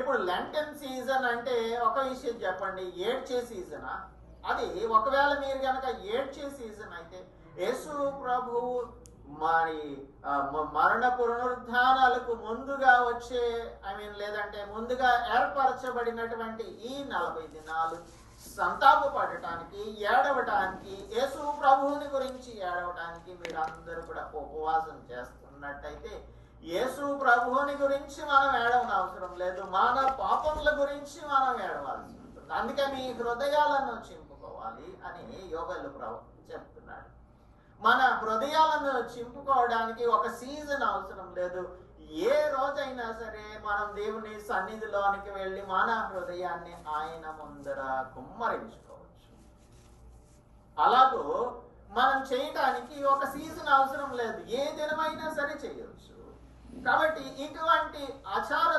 ఇప్పుడు Lenten season అంటే ఒక విషయం చెప్పండి, ఏడ్చే సీజనా? అది ఒకవేళ మీరు కనుక ఏడ్చే సీజన్ అయితే యేసు ప్రభువు మరి మరణ పునరుద్ధానాలకు ముందుగా వచ్చే లేదంటే ముందుగా ఏర్పరచబడినటువంటి ఈ 40 దినాలు సంతాపపడటానికి, ఏడవటానికి, యేసు ప్రభువుని గురించి ఏడవటానికి మీరందరూ కూడా ఉపవాసం చేస్తున్నట్టయితే యేసు ప్రభువుని గురించి మనం ఏడవన అవసరం లేదు, మన పాపముల గురించి మనం ఏడవాల్సి ఉంటుంది. అందుకే మీ హృదయాలను చింపుకోవాలి అని యోవేలు ప్రవక్త చెప్తున్నాడు. మన హృదయాలను చింపుకోవడానికి ఒక సీజన్ అవసరం లేదు. ఏ రోజైనా సరే మనం దేవుని సన్నిధిలోనికి వెళ్ళి మన హృదయాన్ని ఆయన ముందర కుమ్మరించుకోవచ్చు. అలాగూ మనం చేయటానికి ఒక సీజన్ అవసరం లేదు, ఏ దినమైనా సరే చేయవచ్చు. కాబట్టి ఇటువంటి ఆచార